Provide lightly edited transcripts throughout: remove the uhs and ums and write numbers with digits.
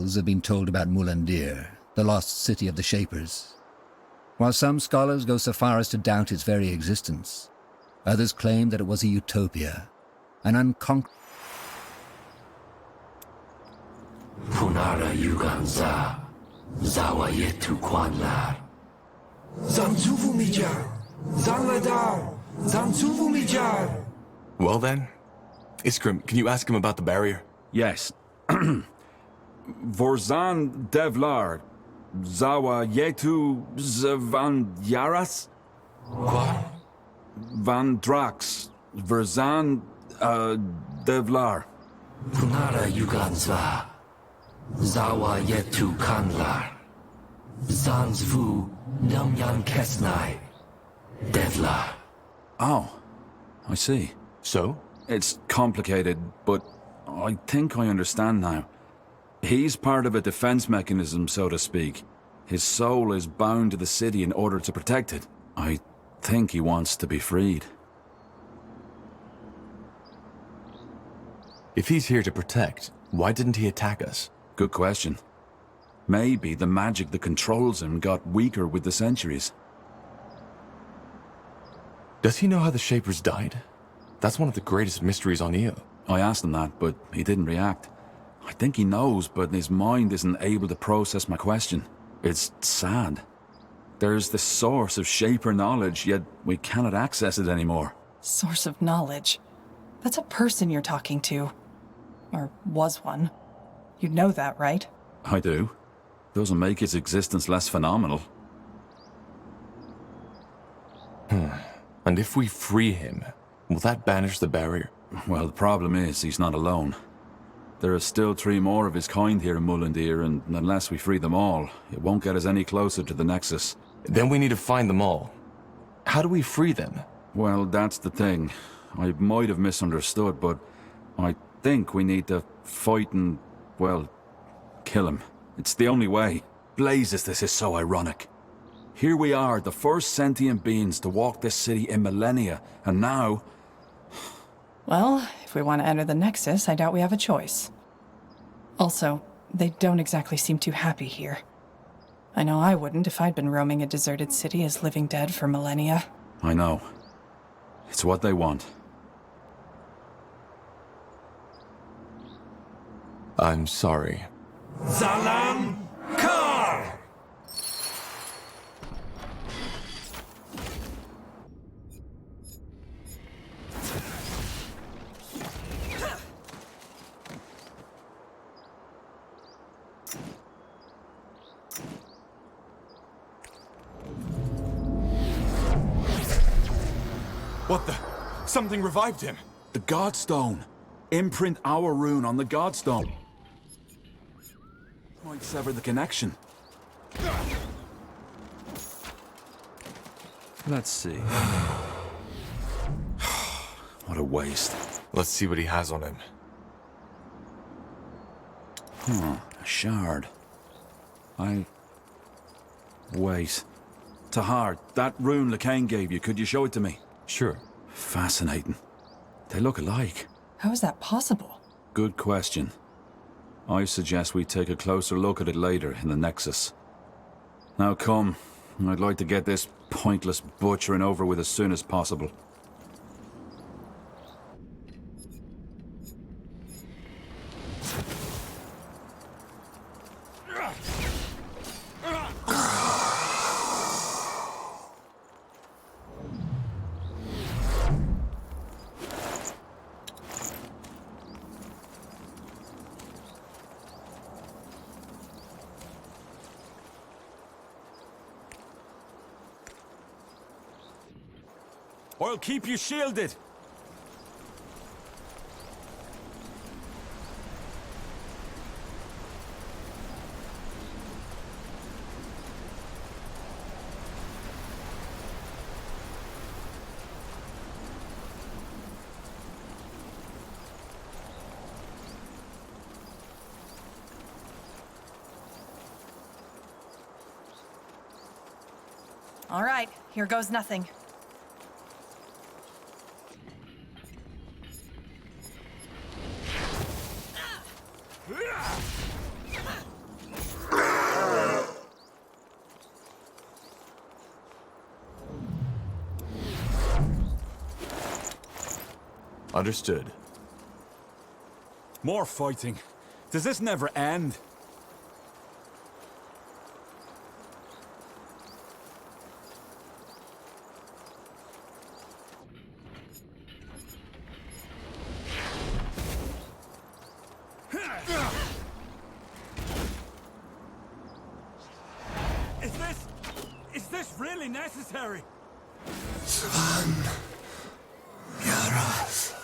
tales have been told about Mulandir, the lost city of the Shapers. While some scholars go so far as to doubt its very existence, others claim that it was a utopia, an unconquered... Punara Yuganza, Zawa Yetu Kwanlar. Zanzuvu Mijar, Zanladar, Zanzuvu Mijar. Well then, Iskrim, can you ask him about the barrier? Yes. Vorzan Devlar, Zawa Yetu Van Yaras? What? Van Drax, Verzan Devlar. Punara Yuganza, Zawa Yetu Kanlar. Zanzvu Namyan Kesnai, Devlar. Oh, I see. So? It's complicated, but I think I understand now. He's part of a defense mechanism, so to speak. His soul is bound to the city in order to protect it. I think he wants to be freed. If he's here to protect, why didn't he attack us? Good question. Maybe the magic that controls him got weaker with the centuries. Does he know how the Shapers died? That's one of the greatest mysteries on Io. I asked him that, but he didn't react. I think he knows, but his mind isn't able to process my question. It's sad. There's the source of Shaper knowledge, yet we cannot access it anymore. Source of knowledge? That's a person you're talking to. Or was one. You know that, right? I do. Doesn't make his existence less phenomenal. And if we free him, will that banish the barrier? Well, the problem is he's not alone. There are still 3 more of his kind here in Mulandir, and unless we free them all, it won't get us any closer to the Nexus. Then we need to find them all. How do we free them? Well, that's the thing. I might have misunderstood, but I think we need to fight and, well, kill him. It's the only way. Blazes, this is so ironic. Here we are, the first sentient beings to walk this city in millennia, and now... Well, if we want to enter the Nexus, I doubt we have a choice. Also, they don't exactly seem too happy here. I know I wouldn't if I'd been roaming a deserted city as living dead for millennia. I know. It's what they want. I'm sorry. Zalam Kar! What the? Something revived him. The Godstone. Imprint our rune on the Godstone. Might sever the connection. Let's see. What a waste. Let's see what he has on him. A shard. Wait. Tahar, that rune Lacane gave you, could you show it to me? Sure. Fascinating. They look alike. How is that possible? Good question. I suggest we take a closer look at it later in the Nexus. Now come, I'd like to get this pointless butchering over with as soon as possible. I'll keep you shielded. All right, here goes nothing. Understood. More fighting. Does this never end? Is this really necessary? Svan. Yaras.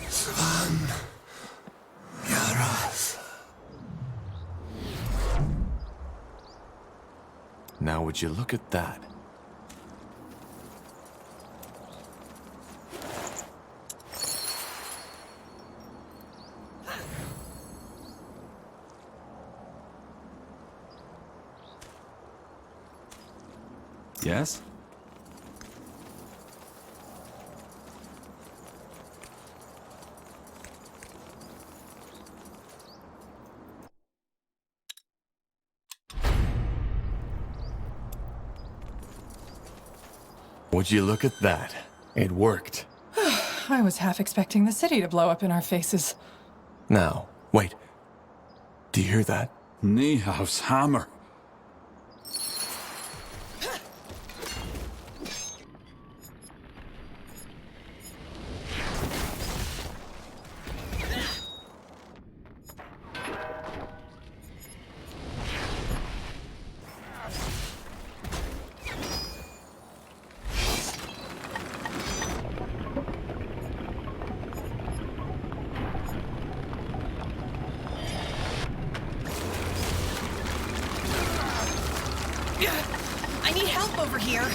Svan. Yaras. Now would you look at that? Yes? Would you look at that? It worked. I was half expecting the city to blow up in our faces. Now, wait. Do you hear that? Niehav's hammer. I need help over here.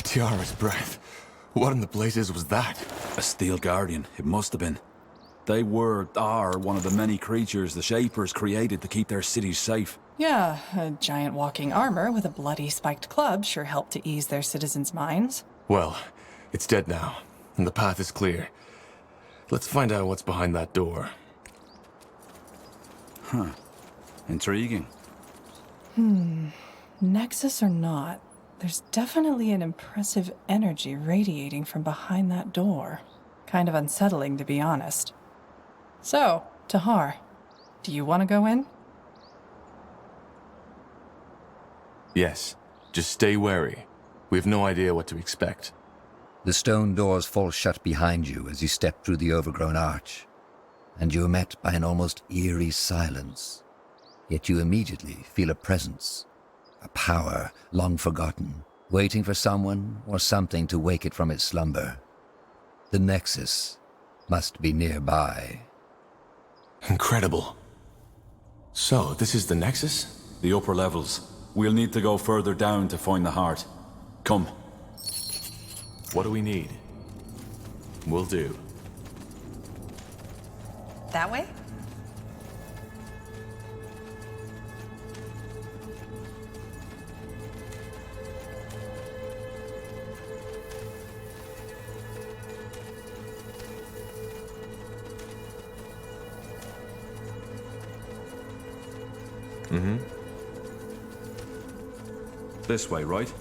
Tiara's breath. What in the blazes was that? A steel guardian, it must have been. They are one of the many creatures the Shapers created to keep their cities safe. Yeah, a giant walking armor with a bloody spiked club sure helped to ease their citizens' minds. Well, it's dead now, and the path is clear. Let's find out what's behind that door. Intriguing. Nexus or not, there's definitely an impressive energy radiating from behind that door. Kind of unsettling, to be honest. So, Tahar, do you want to go in? Yes, just stay wary. We have no idea what to expect. The stone doors fall shut behind you as you step through the overgrown arch, and you are met by an almost eerie silence. Yet you immediately feel a presence, a power long forgotten, waiting for someone or something to wake it from its slumber. The Nexus must be nearby. Incredible. So, this is the Nexus? The upper levels. We'll need to go further down to find the heart. Come. What do we need? Will do. That way? This way, right?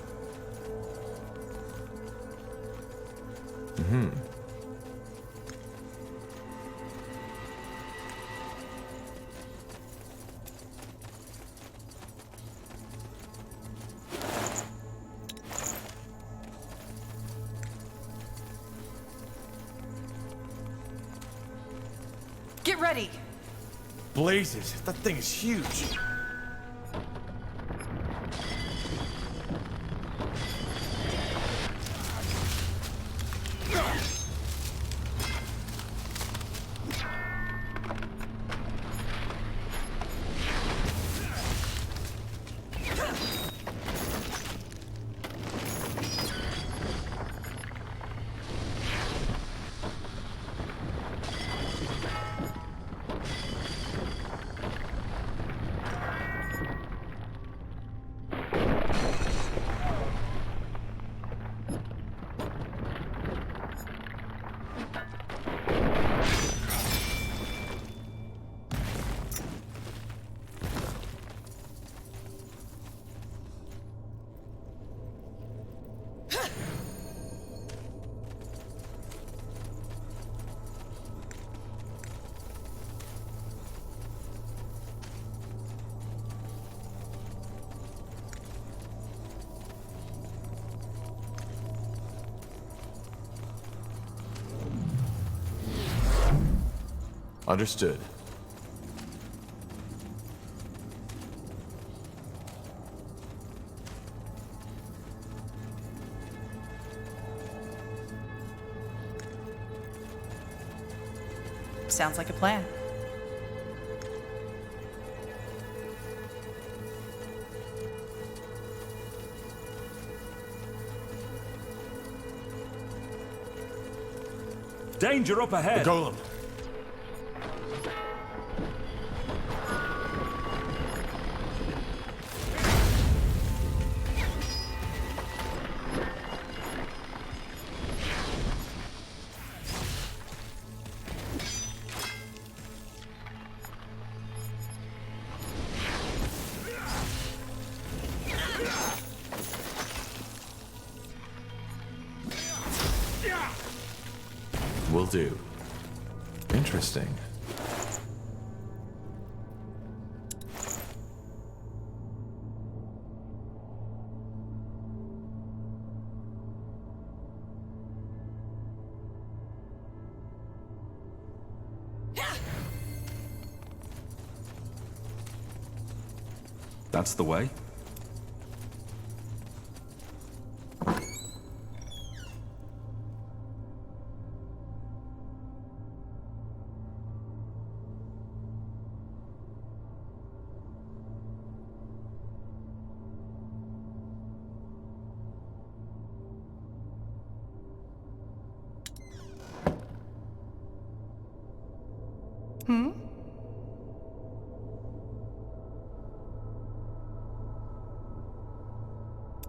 Get ready! Blazes, that thing is huge. Understood. Sounds like a plan. Danger up ahead! The golem! Will do. Interesting. That's the way?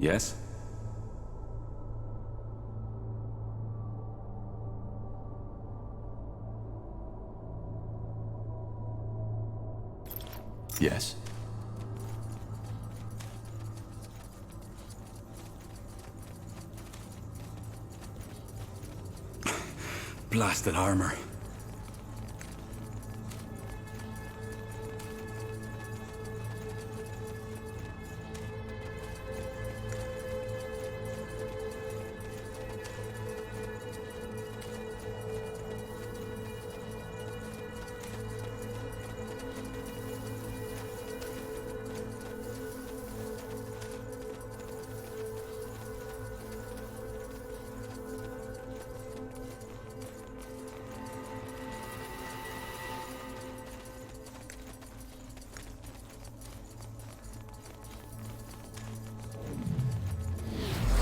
Yes? Yes. Blasted armor.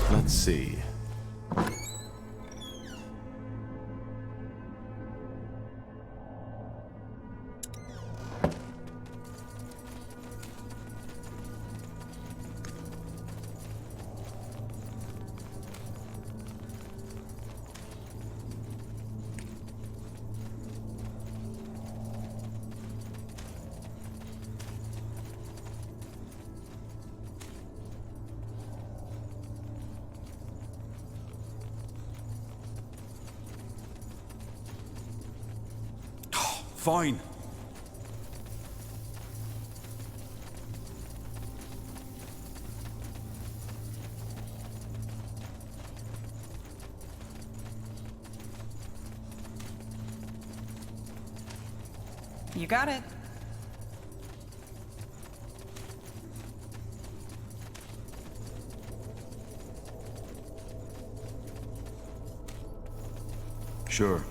Let's see. Fine. You got it. Sure.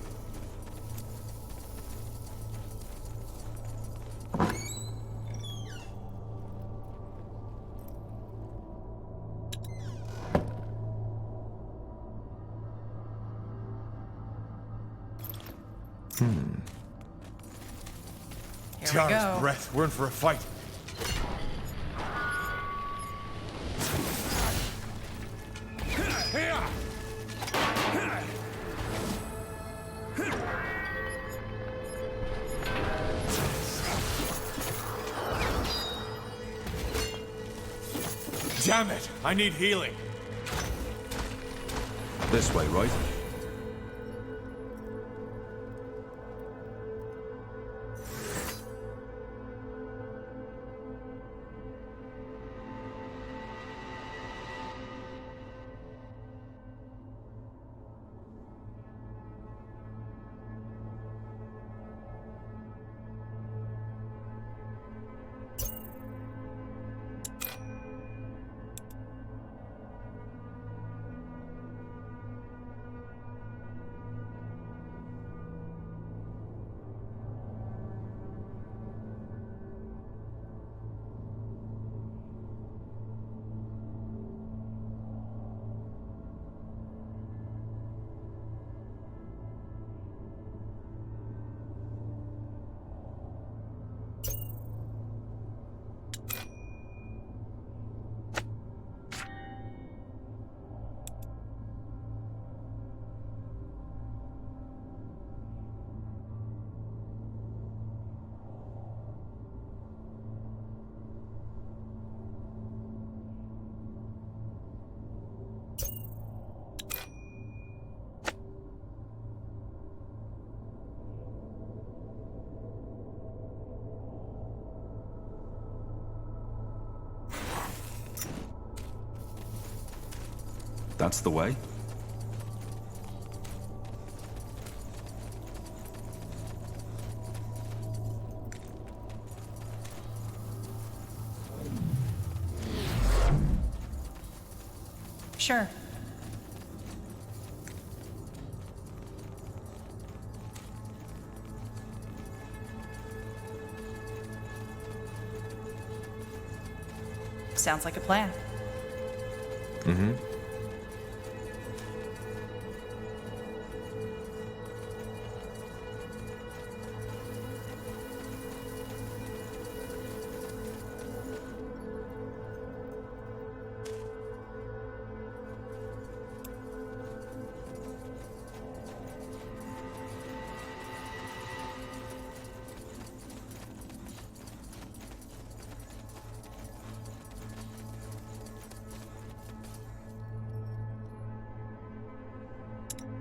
Here we go. Breath. We're in for a fight. Damn it! I need healing. This way, right? that's the way. Sure. Sounds like a plan. Mm-hmm.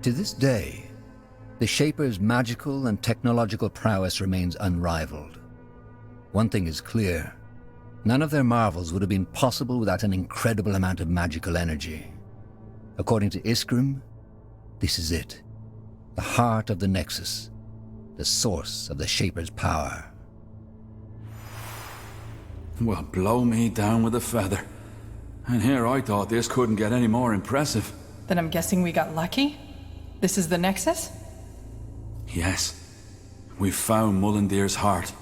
To this day, the Shaper's magical and technological prowess remains unrivaled. One thing is clear: none of their marvels would have been possible without an incredible amount of magical energy. According to Iskrim, this is it. The heart of the Nexus. The source of the Shaper's power. Well, blow me down with a feather. And here I thought this couldn't get any more impressive. Then I'm guessing we got lucky? This is the Nexus? Yes. We've found Mullendear's heart.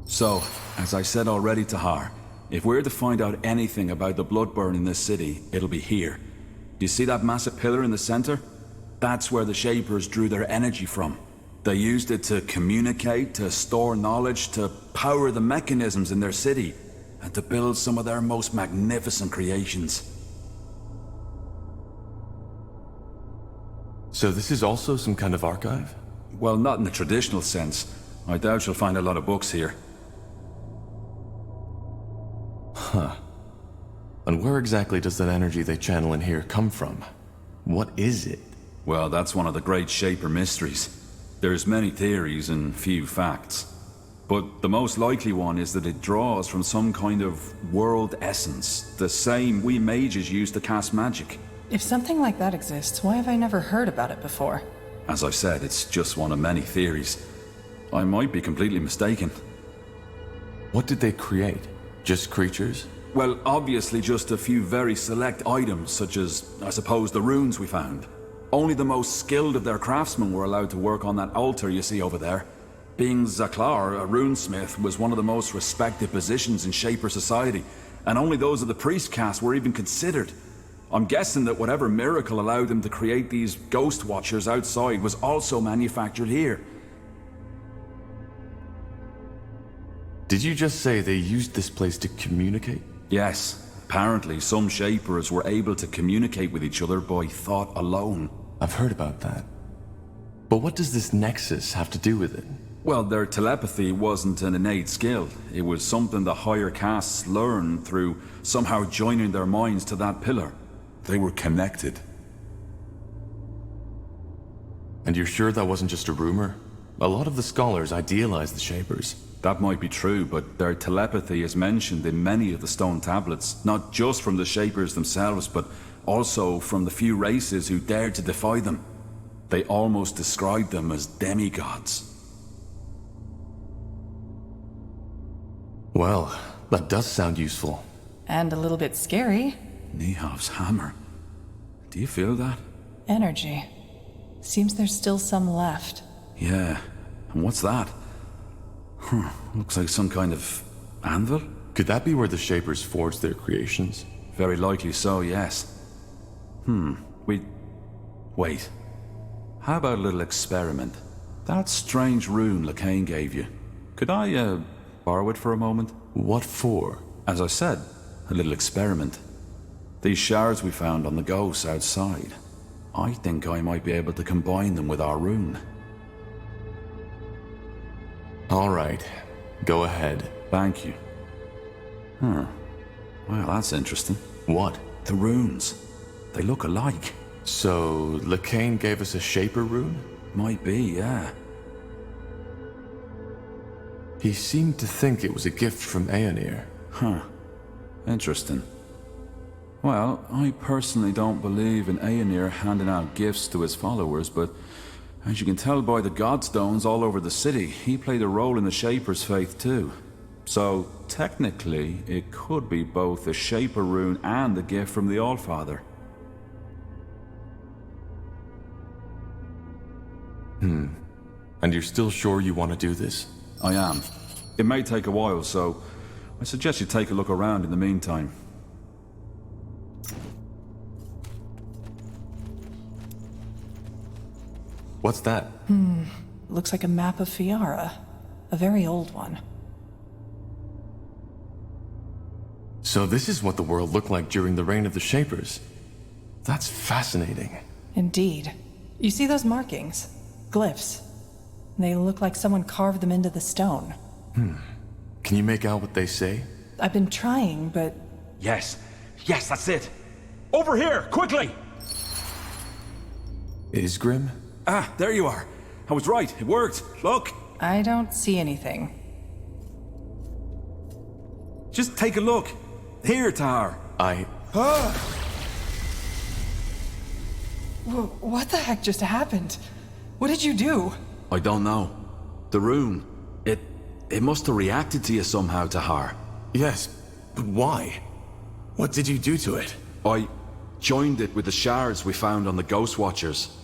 So, as I said already to Har, if we're to find out anything about the Bloodburn in this city, it'll be here. Do you see that massive pillar in the center? That's where the Shapers drew their energy from. They used it to communicate, to store knowledge, to power the mechanisms in their city, and to build some of their most magnificent creations. So this is also some kind of archive? Well, not in the traditional sense. I doubt you'll find a lot of books here. Huh. And where exactly does that energy they channel in here come from? What is it? Well, that's one of the great Shaper mysteries. There's many theories and few facts. But the most likely one is that it draws from some kind of world essence, the same we mages use to cast magic. If something like that exists, why have I never heard about it before? As I said, it's just one of many theories. I might be completely mistaken. What did they create? Just creatures? Well, obviously just a few very select items, such as, I suppose, the runes we found. Only the most skilled of their craftsmen were allowed to work on that altar you see over there. Being Zaklar, a runesmith, was one of the most respected positions in Shaper society, and only those of the priest caste were even considered. I'm guessing that whatever miracle allowed them to create these ghost watchers outside was also manufactured here. Did you just say they used this place to communicate? Yes. Apparently, some Shapers were able to communicate with each other by thought alone. I've heard about that. But what does this Nexus have to do with it? Well, their telepathy wasn't an innate skill. It was something the higher castes learned through somehow joining their minds to that pillar. They were connected. And you're sure that wasn't just a rumor? A lot of the scholars idealize the Shapers. That might be true, but their telepathy is mentioned in many of the stone tablets, not just from the Shapers themselves, but also from the few races who dared to defy them. They almost described them as demigods. Well, that does sound useful. And a little bit scary. Nihav's hammer. Do you feel that? Energy. Seems there's still some left. Yeah. And what's that? Looks like some kind of anvil? Could that be where the Shapers forged their creations? Very likely so, yes. Wait. How about a little experiment? That strange rune Lacane gave you. Could I, borrow it for a moment? What for? As I said, a little experiment. These shards we found on the ghosts outside. I think I might be able to combine them with our rune. All right. Go ahead. Thank you. Well, that's interesting. What? The runes. They look alike. So, Lacane gave us a Shaper rune? Might be, yeah. He seemed to think it was a gift from Aeonir. Interesting. Well, I personally don't believe in Aenir handing out gifts to his followers, but as you can tell by the godstones all over the city, he played a role in the Shaper's faith too. So, technically, it could be both the Shaper rune and a gift from the Allfather. And you're still sure you want to do this? I am. It may take a while, so I suggest you take a look around in the meantime. What's that? Looks like a map of Fiara. A very old one. So this is what the world looked like during the reign of the Shapers. That's fascinating. Indeed. You see those markings? Glyphs. They look like someone carved them into the stone. Can you make out what they say? I've been trying, but Yes. Yes, that's it. Over here, quickly! Isgrim? Ah, there you are. I was right. It worked. Look. I don't see anything. Just take a look. Here, Tar. What the heck just happened? What did you do? I don't know. The rune, it must have reacted to you somehow, Tahar. Yes, but why? What did you do to it? I joined it with the shards we found on the Ghost Watchers.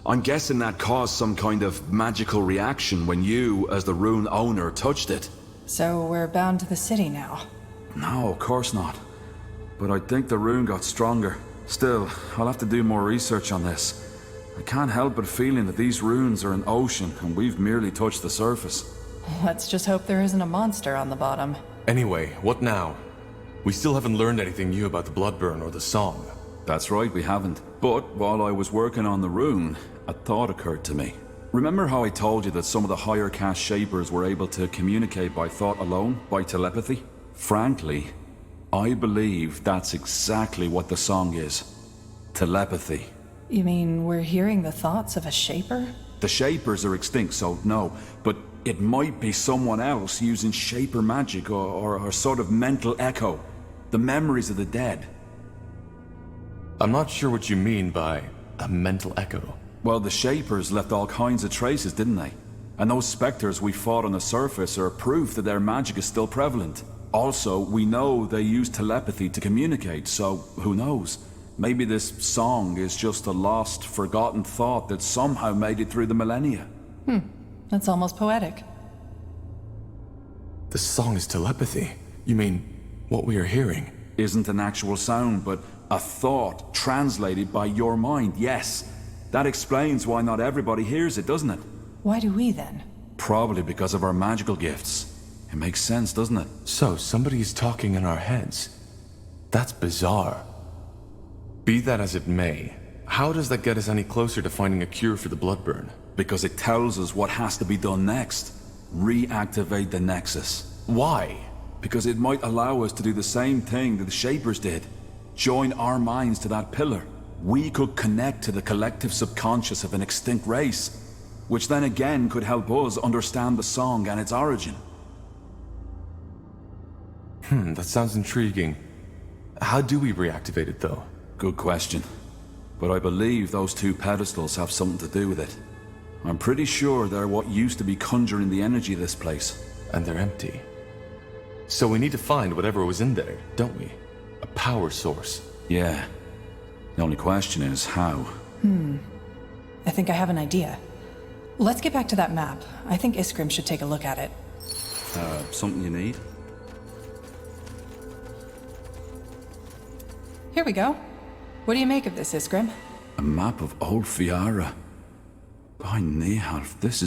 I'm guessing that caused some kind of magical reaction when you, as the rune owner, touched it. So we're bound to the city now. No, of course not. But I think the rune got stronger. Still, I'll have to do more research on this. I can't help but feeling that these runes are an ocean and we've merely touched the surface. Let's just hope there isn't a monster on the bottom. Anyway, what now? We still haven't learned anything new about the Bloodburn or the song. That's right, we haven't. But while I was working on the rune, a thought occurred to me. Remember how I told you that some of the higher caste Shapers were able to communicate by thought alone, by telepathy? Frankly, I believe that's exactly what the song is. Telepathy. You mean we're hearing the thoughts of a Shaper? The Shapers are extinct, so no. But it might be someone else using Shaper magic or a sort of mental echo. The memories of the dead. I'm not sure what you mean by a mental echo. Well, the Shapers left all kinds of traces, didn't they? And those specters we fought on the surface are proof that their magic is still prevalent. Also, we know they use telepathy to communicate, so who knows? Maybe this song is just a lost, forgotten thought that somehow made it through the millennia. That's almost poetic. The song is telepathy. You mean, what we are hearing? Isn't an actual sound, but a thought translated by your mind, yes. That explains why not everybody hears it, doesn't it? Why do we then? Probably because of our magical gifts. It makes sense, doesn't it? So, somebody is talking in our heads. That's bizarre. Be that as it may, how does that get us any closer to finding a cure for the Bloodburn? Because it tells us what has to be done next. Reactivate the Nexus. Why? Because it might allow us to do the same thing that the Shapers did. Join our minds to that pillar. We could connect to the collective subconscious of an extinct race, which then again could help us understand the song and its origin. That sounds intriguing. How do we reactivate it, though? Good question. But I believe those two pedestals have something to do with it. I'm pretty sure they're what used to be conjuring the energy of this place. And they're empty. So we need to find whatever was in there, don't we? A power source. Yeah. The only question is how. I think I have an idea. Let's get back to that map. I think Isgrim should take a look at it. Something you need? Here we go. What do you make of this, Isgrim? A map of old Fiara. By Nehalf, this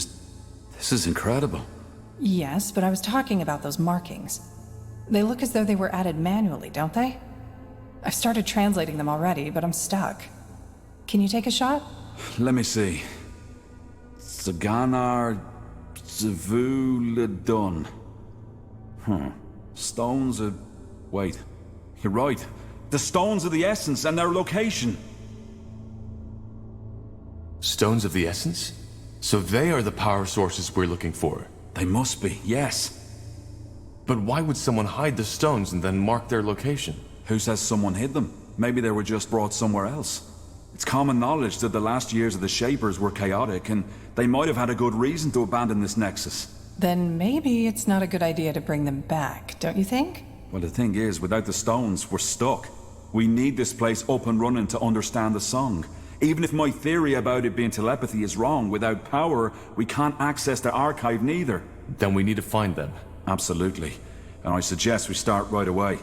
is incredible. Yes, but I was talking about those markings. They look as though they were added manually, don't they? I've started translating them already, but I'm stuck. Can you take a shot? Let me see. Saganar Zavuladun. Stones of... Wait. You're right. The stones of the essence and their location. Stones of the Essence? So they are the power sources we're looking for. They must be, yes. But why would someone hide the stones and then mark their location? Who says someone hid them? Maybe they were just brought somewhere else. It's common knowledge that the last years of the Shapers were chaotic, and they might have had a good reason to abandon this nexus. Then maybe it's not a good idea to bring them back, don't you think? Well, the thing is, without the stones, we're stuck. We need this place up and running to understand the song. Even if my theory about it being telepathy is wrong, without power, we can't access the archive neither. Then we need to find them. Absolutely. And I suggest we start right away.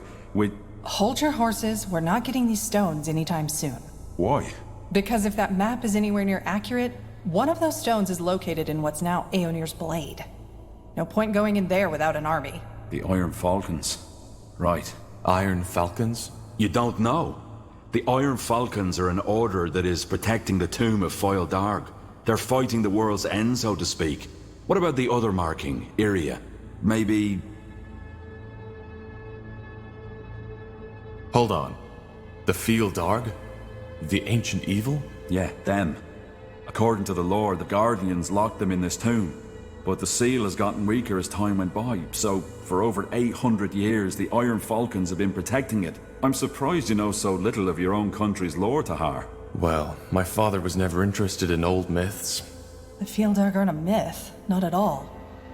Hold your horses, we're not getting these stones anytime soon. Why? Because if that map is anywhere near accurate, one of those stones is located in what's now Aeonir's Blade. No point going in there without an army. The Iron Falcons. Right. Iron Falcons? You don't know. The Iron Falcons are an order that is protecting the tomb of Foil Darg. They're fighting the world's end, so to speak. What about the other marking, Iria? Maybe... Hold on. The Field Darg? The ancient evil? Yeah, them. According to the lore, the Guardians locked them in this tomb. But the seal has gotten weaker as time went by, so for over 800 years, the Iron Falcons have been protecting it. I'm surprised you know so little of your own country's lore, Tahar. Well, my father was never interested in old myths. The Fieldar aren't a myth, not at all.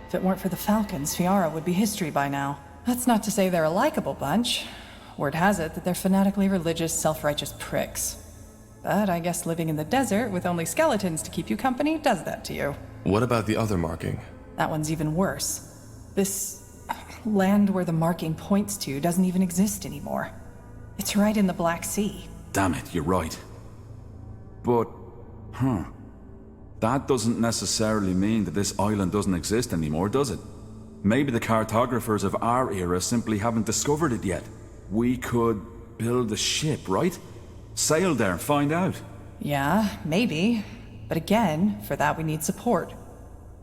If it weren't for the Falcons, Fiara would be history by now. That's not to say they're a likable bunch. Word has it that they're fanatically religious, self-righteous pricks. But I guess living in the desert with only skeletons to keep you company does that to you. What about the other marking? That one's even worse. This land where the marking points to doesn't even exist anymore. It's right in the Black Sea. Damn it, you're right. But, that doesn't necessarily mean that this island doesn't exist anymore, does it? Maybe the cartographers of our era simply haven't discovered it yet. We could build a ship, right? Sail there and find out. Yeah, maybe. But again, for that we need support.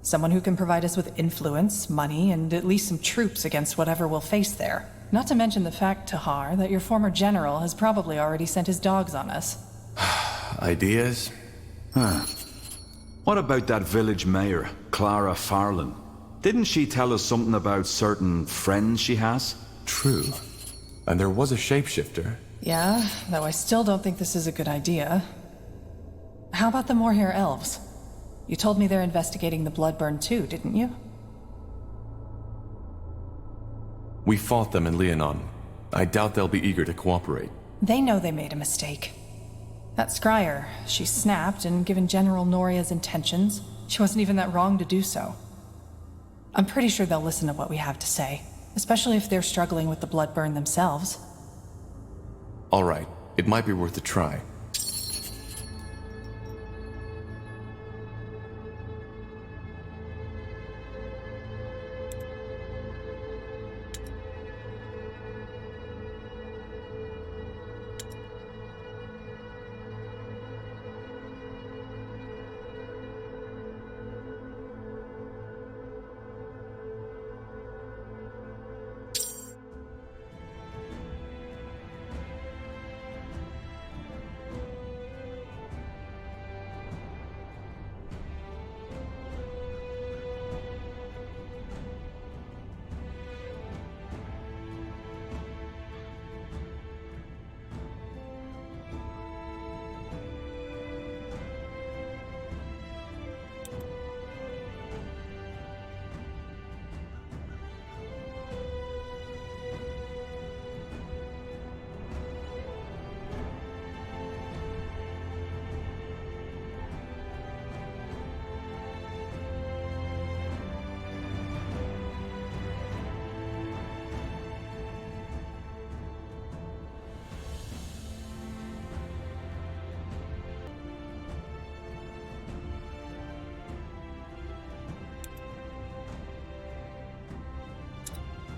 Someone who can provide us with influence, money, and at least some troops against whatever we'll face there. Not to mention the fact, Tahar, that your former general has probably already sent his dogs on us. Ideas? What about that village mayor, Clara Farland? Didn't she tell us something about certain friends she has? True. And there was a shapeshifter. Yeah, though I still don't think this is a good idea. How about the Moorhair elves? You told me they're investigating the Bloodburn too, didn't you? We fought them in Leonon. I doubt they'll be eager to cooperate. They know they made a mistake. That Scryer, she snapped, and given General Noria's intentions, she wasn't even that wrong to do so. I'm pretty sure they'll listen to what we have to say, especially if they're struggling with the Bloodburn themselves. All right, it might be worth a try.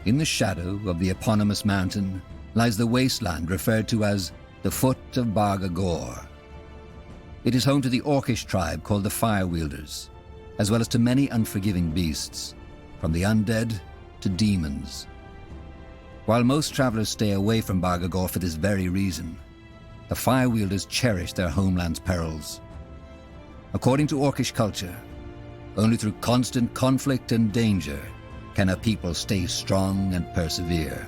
In the shadow of the eponymous mountain lies the wasteland referred to as the Foot of Barga Gor. It is home to the Orcish tribe called the Firewielders, as well as to many unforgiving beasts, from the undead to demons. While most travelers stay away from Barga Gor for this very reason, the Firewielders cherish their homeland's perils. According to Orcish culture, only through constant conflict and danger Can a people stay strong and persevere?